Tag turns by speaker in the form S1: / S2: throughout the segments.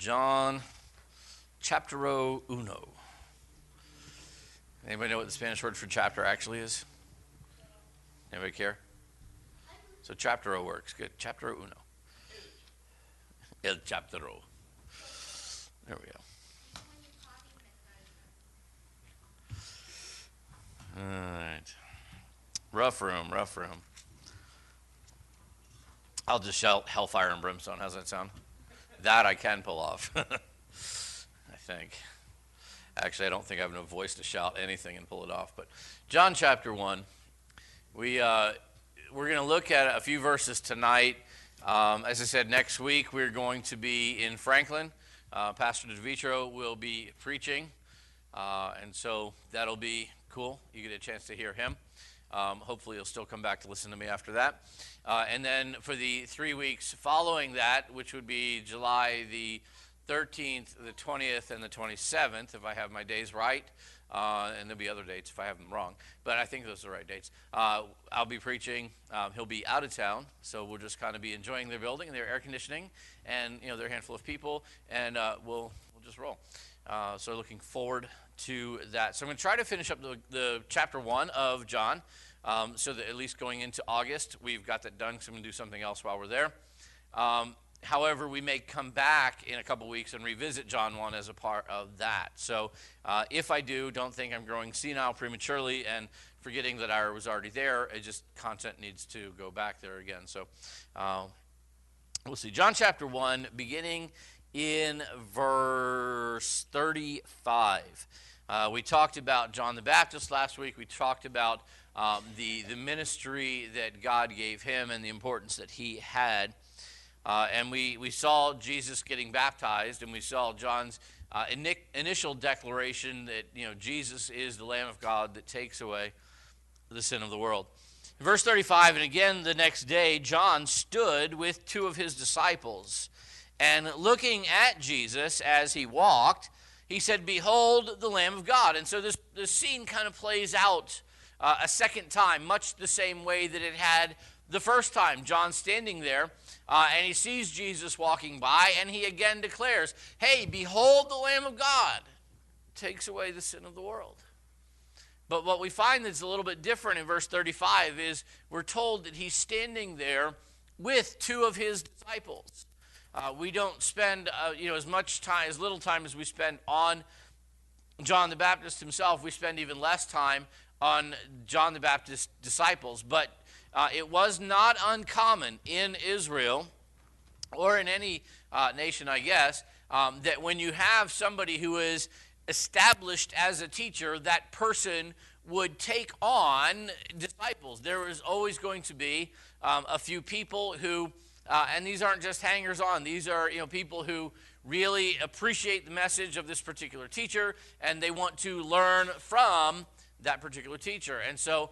S1: John chaptero uno. Anybody know what the Spanish word for chapter actually is? Anybody care? So chaptero works. Good. Chaptero uno. El chaptero. There we go. All right. Rough room. I'll just shout hellfire and brimstone. How's that sound? That I can pull off. I think. Actually, I don't think I have enough voice to shout anything and pull it off. But John chapter 1. We're going to look at a few verses tonight. As I said, next week we're going to be in Franklin. Pastor DeVitro will be preaching. And so that'll be cool. You get a chance to hear him. Hopefully you'll still come back to listen to me after that. And then for the 3 weeks following that, which would be July the 13th, the 20th, and the 27th, if I have my days right. And there'll be other dates if I have them wrong. But I think those are the right dates. I'll be preaching. He'll be out of town. So we'll just kind of be enjoying their building and their air conditioning. And, you know, they're a handful of people. And we'll just roll. So looking forward to that. So I'm going to try to finish up the chapter 1 of John. So that at least going into August, we've got that done. So I'm going to do something else while we're there. However, we may come back in a couple weeks and revisit John 1 as a part of that. So if I do, don't think I'm growing senile prematurely and forgetting that I was already there. It just, content needs to go back there again. So we'll see. John chapter 1, beginning in verse 35. We talked about John the Baptist last week. We talked about the ministry that God gave him and the importance that he had. And we saw Jesus getting baptized, and we saw John's initial declaration that, you know, Jesus is the Lamb of God that takes away the sin of the world. In verse 35, and again the next day, John stood with two of his disciples, and looking at Jesus as he walked, he said, "Behold the Lamb of God." And so this scene kind of plays out a second time, much the same way that it had the first time. John standing there, and he sees Jesus walking by, and he again declares, "Hey, behold the Lamb of God, takes away the sin of the world." But what we find that's a little bit different in verse 35 is we're told that he's standing there with two of his disciples. We don't spend as much time, as little time as we spend on John the Baptist himself. We spend even less time on John the Baptist's disciples. But it was not uncommon in Israel, or in any nation, I guess, that when you have somebody who is established as a teacher, that person would take on disciples. There was always going to be a few people who, and these aren't just hangers-on, these are people who really appreciate the message of this particular teacher, and they want to learn from that particular teacher. And so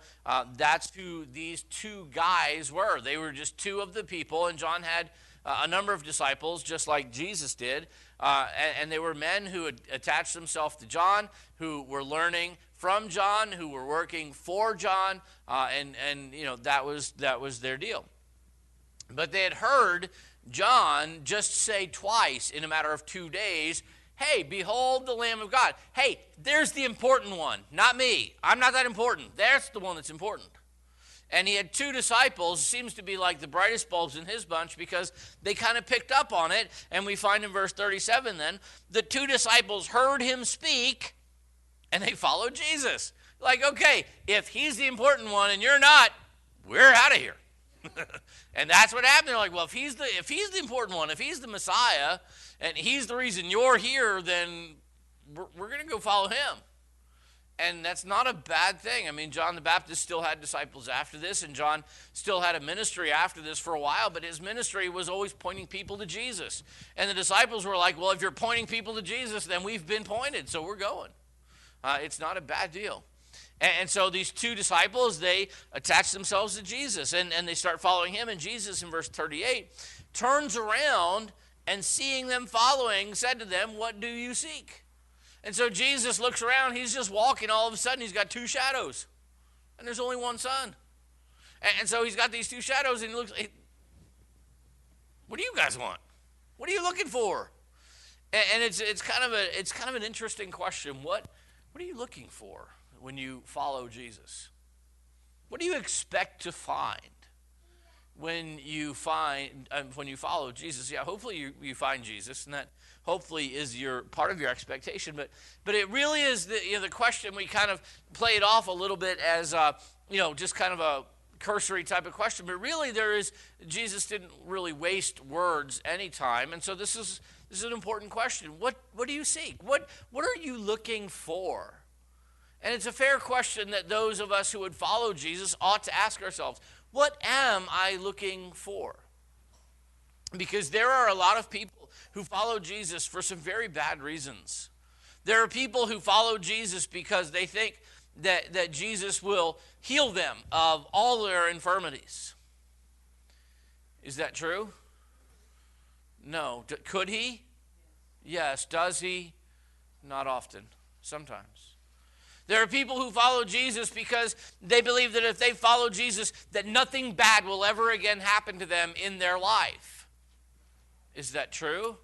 S1: that's who these two guys were. They were just two of the people, and John had a number of disciples, just like Jesus did. And they were men who had attached themselves to John, who were learning from John, who were working for John, and that was their deal. But they had heard John just say twice in a matter of 2 days, "Hey, behold the Lamb of God." Hey, there's the important one, not me. I'm not that important. That's the one that's important. And he had two disciples, seems to be like the brightest bulbs in his bunch, because they kind of picked up on it. And we find in verse 37 then, the two disciples heard him speak, and they followed Jesus. Like, okay, if he's the important one and you're not, we're out of here. And that's what happened. They're like, well, if he's the important one, if he's the Messiah, and he's the reason you're here, then we're going to go follow him. And that's not a bad thing. I mean, John the Baptist still had disciples after this, and John still had a ministry after this for a while, but his ministry was always pointing people to Jesus. And the disciples were like, well, if you're pointing people to Jesus, then we've been pointed, so we're going. It's not a bad deal. And so these two disciples, they attach themselves to Jesus, and they start following him. And Jesus, in verse 38, turns around and, seeing them following, said to them, "What do you seek?" And so Jesus looks around. He's just walking. All of a sudden, he's got two shadows, and there's only one sun. And so he's got these two shadows, and he looks, "What do you guys want? What are you looking for?" And it's kind of an interesting question. What are you looking for when you follow Jesus? What do you expect to find when you follow Jesus? Yeah, hopefully you find Jesus, and that hopefully is part of your expectation. But it really is the question. We kind of play it off a little bit as just kind of a cursory type of question. But really, Jesus didn't really waste words any time, and so this is an important question. What do you seek? What are you looking for? And it's a fair question that those of us who would follow Jesus ought to ask ourselves. What am I looking for? Because there are a lot of people who follow Jesus for some very bad reasons. There are people who follow Jesus because they think that Jesus will heal them of all their infirmities. Is that true? No. Could he? Yes. Does he? Not often. Sometimes. There are people who follow Jesus because they believe that if they follow Jesus, that nothing bad will ever again happen to them in their life. Is that true?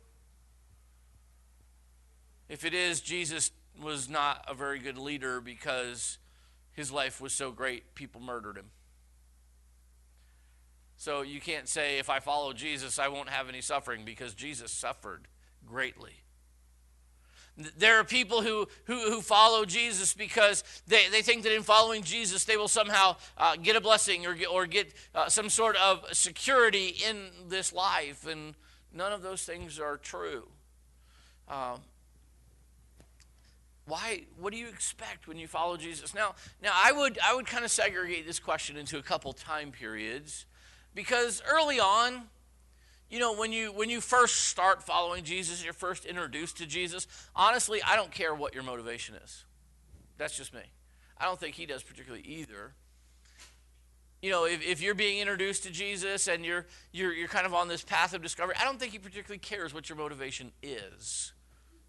S1: If it is, Jesus was not a very good leader because his life was so great, people murdered him. So you can't say, if I follow Jesus, I won't have any suffering, because Jesus suffered greatly. There are people who follow Jesus because they think that in following Jesus they will somehow get a blessing or get some sort of security in this life, and none of those things are true. Why? What do you expect when you follow Jesus? Now I would kind of segregate this question into a couple time periods, because early on, when you first start following Jesus, you're first introduced to Jesus, honestly, I don't care what your motivation is. That's just me. I don't think he does particularly either. If you're being introduced to Jesus and you're kind of on this path of discovery, I don't think he particularly cares what your motivation is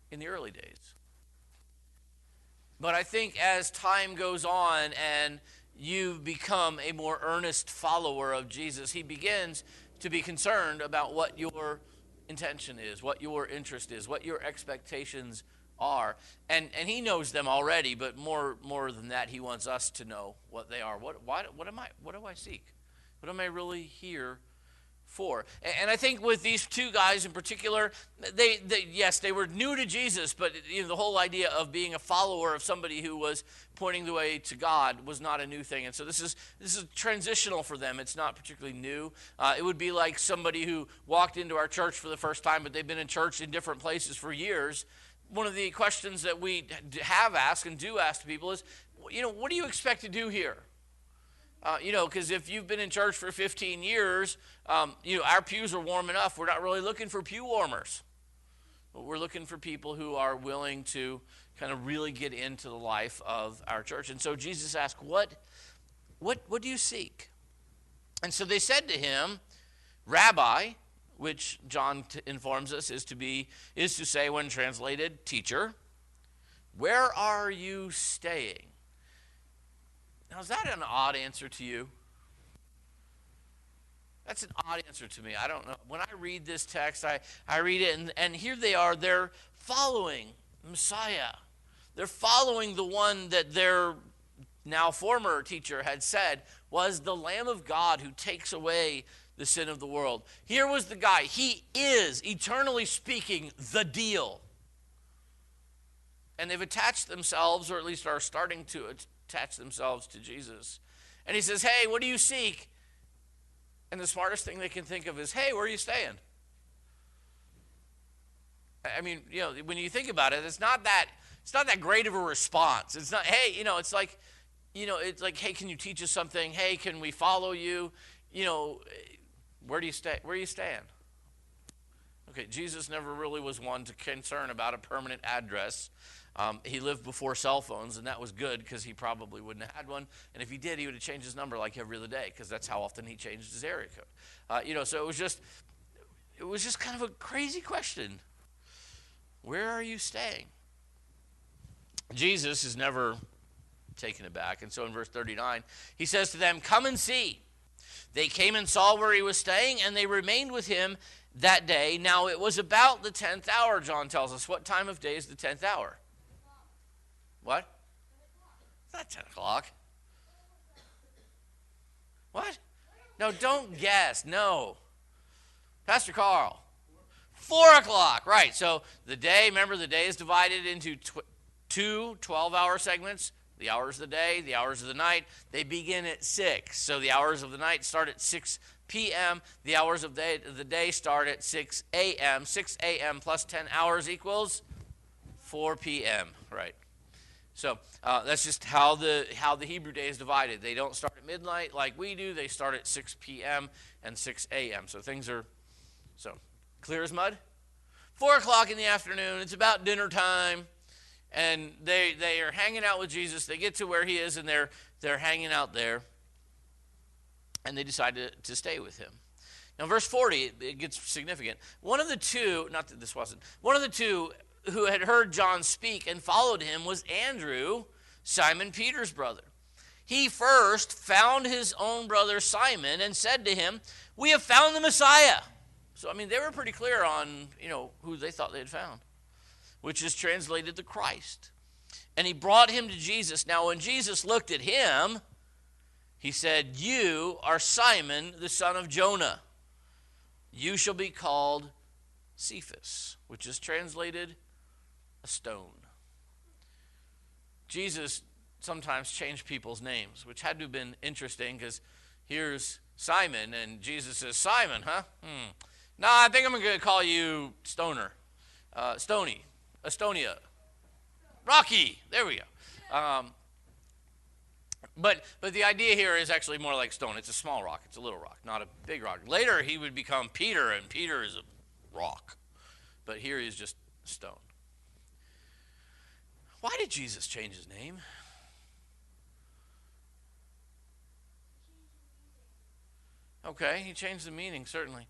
S1: in the early days. But I think as time goes on and you become a more earnest follower of Jesus, he begins to be concerned about what your intention is, what your interest is, what your expectations are. And he knows them already, but more than that, he wants us to know what they are. What do I seek? What am I really here for? And I think with these two guys in particular, they were new to Jesus, but the whole idea of being a follower of somebody who was pointing the way to God was not a new thing. And so this is transitional for them. It's not particularly new. It would be like somebody who walked into our church for the first time, but they've been in church in different places for years. One of the questions that we have asked and do ask people is, what do you expect to do here? Because if you've been in church for 15 years, our pews are warm enough. We're not really looking for pew warmers. But we're looking for people who are willing to kind of really get into the life of our church. And so Jesus asked, what do you seek? And so they said to him, Rabbi, which John informs us is to say, when translated, teacher, where are you staying? Now, is that an odd answer to you? That's an odd answer to me. I don't know. When I read this text, I read it, and here they are. They're following Messiah. They're following the one that their now former teacher had said was the Lamb of God who takes away the sin of the world. Here was the guy. He is, eternally speaking, the deal. And they've attached themselves, or at least are starting to attach themselves to Jesus. And he says, hey, what do you seek? And the smartest thing they can think of is, hey, where are you staying? I mean, when you think about it, it's not that great of a response. It's not, hey, it's like, hey, can you teach us something? Hey, can we follow you? Where do you stay? Where are you staying? Okay, Jesus never really was one to concern about a permanent address. He lived before cell phones, and that was good because he probably wouldn't have had one. And if he did, he would have changed his number like every other day, because that's how often he changed his area code. So it was just kind of a crazy question. Where are you staying? Jesus is never taken aback, and so in verse 39, he says to them, "Come and see." They came and saw where he was staying, and they remained with him that day. Now it was about the 10th hour, John tells us. What time of day is the 10th hour? What? It's not 10 o'clock. What? No, don't guess. No. Pastor Carl. 4 o'clock. Right. So the day, remember, the day is divided into two 12-hour segments. The hours of the day, the hours of the night. They begin at 6. So the hours of the night start at 6 p.m. The hours of the day start at 6 a.m. 6 a.m. plus 10 hours equals 4 p.m. Right. So that's just how the Hebrew day is divided. They don't start at midnight like we do. They start at 6 p.m. and 6 a.m. So things are clear as mud. 4 o'clock in the afternoon. It's about dinner time, and they are hanging out with Jesus. They get to where he is, and they're hanging out there, and they decide to stay with him. Now, verse 40, it gets significant. One of the two, not that this wasn't, one of the two who had heard John speak and followed him was Andrew, Simon Peter's brother. He first found his own brother Simon and said to him, "We have found the Messiah." So, they were pretty clear on, who they thought they had found, which is translated the Christ. And he brought him to Jesus. Now, when Jesus looked at him, he said, "You are Simon, the son of Jonah. You shall be called Cephas," which is translated a stone. Jesus sometimes changed people's names, which had to have been interesting, because here's Simon, and Jesus says, "Simon, huh? No, I think I'm going to call you Stoner, Stony, Estonia, Rocky." There we go. But the idea here is actually more like stone. It's a small rock. It's a little rock, not a big rock. Later, he would become Peter, and Peter is a rock. But here he's just stone. Why did Jesus change his name? Okay, he changed the meaning, certainly.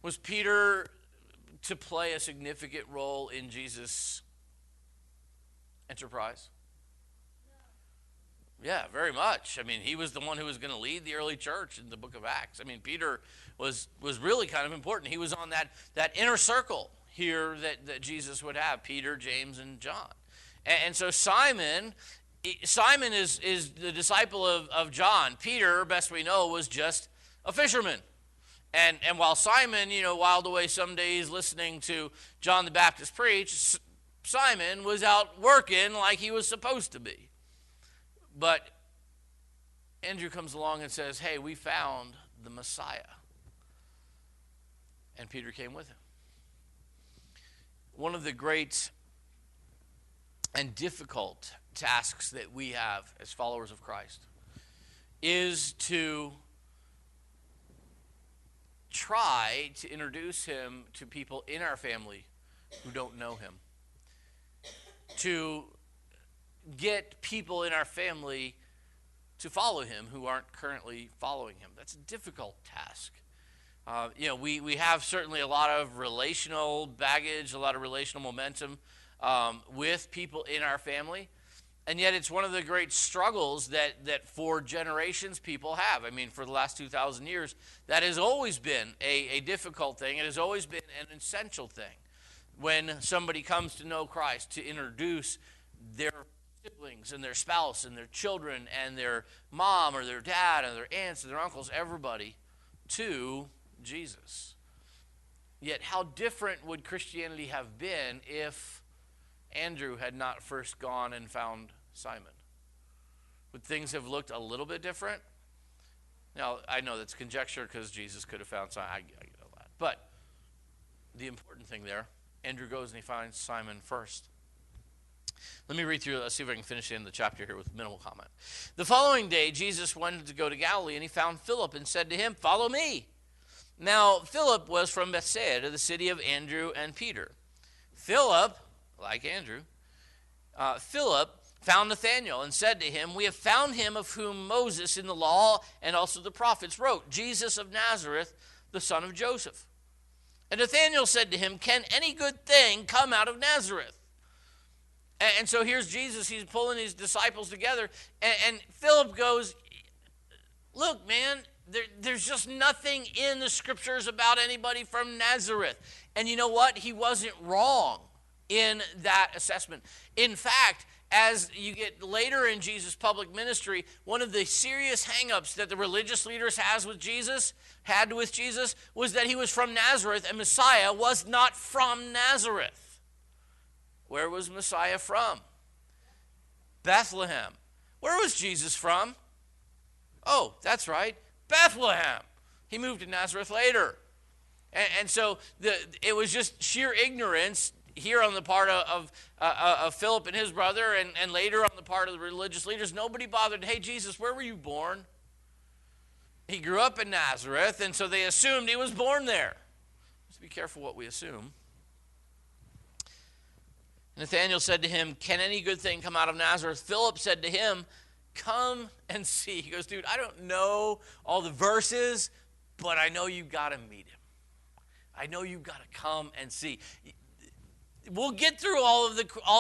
S1: Was Peter to play a significant role in Jesus' enterprise? Yeah, very much. He was the one who was going to lead the early church in the book of Acts. Peter was really kind of important. He was on that inner circle here that Jesus would have, Peter, James, and John. And so Simon is the disciple of John. Peter, best we know, was just a fisherman. And while Simon, whiled away some days listening to John the Baptist preach, Simon was out working like he was supposed to be. But Andrew comes along and says, "Hey, we found the Messiah." And Peter came with him. One of the great and difficult tasks that we have as followers of Christ is to try to introduce him to people in our family who don't know him. To get people in our family to follow him who aren't currently following him. That's a difficult task. We have certainly a lot of relational baggage, a lot of relational momentum with people in our family. And yet it's one of the great struggles that for generations people have. For the last 2,000 years, that has always been a difficult thing. It has always been an essential thing when somebody comes to know Christ, to introduce their siblings and their spouse and their children and their mom or their dad and their aunts and their uncles, everybody, to Jesus. Yet how different would Christianity have been if Andrew had not first gone and found Simon? Would things have looked a little bit different? Now, I know that's conjecture because Jesus could have found Simon. I get all that. But the important thing there, Andrew goes and he finds Simon first. Let me read through, let's see if I can finish the end of the chapter here with minimal comment. The following day, Jesus wanted to go to Galilee, and he found Philip and said to him, "Follow me." Now, Philip was from Bethsaida, the city of Andrew and Peter. Philip, like Andrew, Philip found Nathanael and said to him, "We have found him of whom Moses in the law and also the prophets wrote, Jesus of Nazareth, the son of Joseph." And Nathanael said to him, "Can any good thing come out of Nazareth?" And so here's Jesus. He's pulling his disciples together. And Philip goes, "Look, man, there's just nothing in the scriptures about anybody from Nazareth. And you know what? He wasn't wrong in that assessment. In fact, as you get later in Jesus' public ministry, one of the serious hang-ups that the religious leaders had with Jesus was that he was from Nazareth, and Messiah was not from Nazareth. Where was Messiah from? Bethlehem. Where was Jesus from? Oh, that's right, Bethlehem. He moved to Nazareth later. And so it was just sheer ignorance here on the part of Philip and his brother, and later on the part of the religious leaders. Nobody bothered. Hey, Jesus, where were you born? He grew up in Nazareth, and so they assumed he was born there. Let's be careful what we assume. Nathanael said to him, can any good thing come out of Nazareth? Philip said to him, come and see. He goes, dude, I don't know all the verses, but I know you've got to meet him. I know you've got to come and see. We'll get through all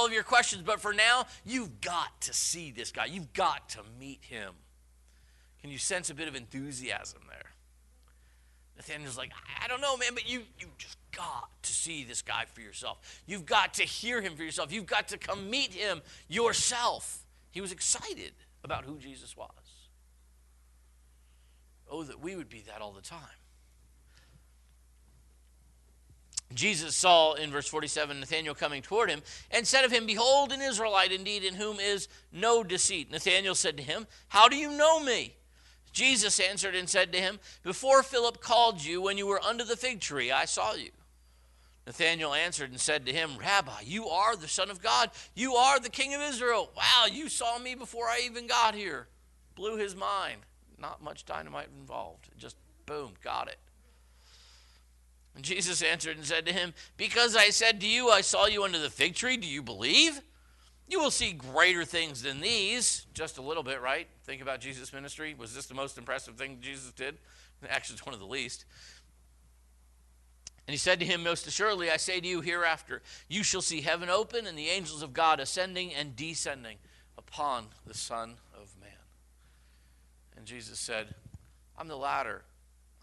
S1: of your questions, but for now, you've got to see this guy. You've got to meet him. Can you sense a bit of enthusiasm there? Nathanael's like, I don't know, man, but you just got to see this guy for yourself. You've got to hear him for yourself. You've got to come meet him yourself. He was excited about who Jesus was. Oh, that we would be that all the time. Jesus saw, in verse 47, Nathanael coming toward him, and said of him, behold, an Israelite indeed, in whom is no deceit. Nathanael said to him, how do you know me? Jesus answered and said to him, before Philip called you, when you were under the fig tree, I saw you. Nathanael answered and said to him, Rabbi, you are the Son of God. You are the King of Israel. Wow, you saw me before I even got here. Blew his mind. Not much dynamite involved. Just boom, got it. And Jesus answered and said to him, because I said to you, I saw you under the fig tree, do you believe? You will see greater things than these. Just a little bit, right? Think about Jesus' ministry. Was this the most impressive thing Jesus did? Actually, it's one of the least. And he said to him, most assuredly, I say to you, hereafter, you shall see heaven open and the angels of God ascending and descending upon the Son of Man. And Jesus said, I'm the ladder.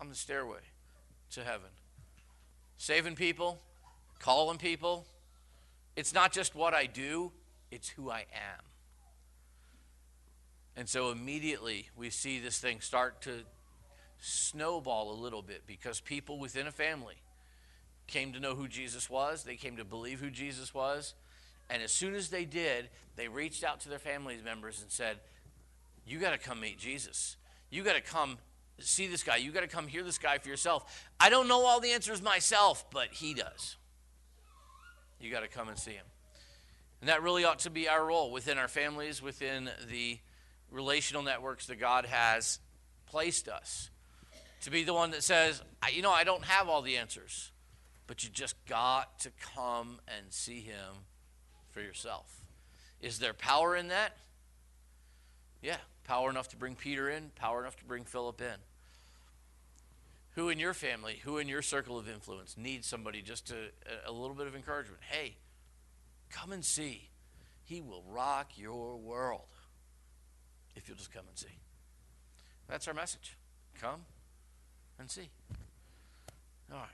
S1: I'm the stairway to heaven. Saving people, calling people. It's not just what I do, it's who I am. And so immediately we see this thing start to snowball a little bit, because people within a family came to know who Jesus was. They came to believe who Jesus was. And as soon as they did, they reached out to their family members and said, you got to come meet Jesus. You got to come see this guy. You got to come hear this guy for yourself. I don't know all the answers myself, but he does. You got to come and see him. And that really ought to be our role within our families, within the relational networks that God has placed us. To be the one that says, I don't have all the answers, but you just got to come and see him for yourself. Is there power in that? Yeah, power enough to bring Peter in, power enough to bring Philip in. Who in your family, who in your circle of influence needs somebody just a little bit of encouragement? Hey, come and see. He will rock your world if you'll just come and see. That's our message. Come and see. All right.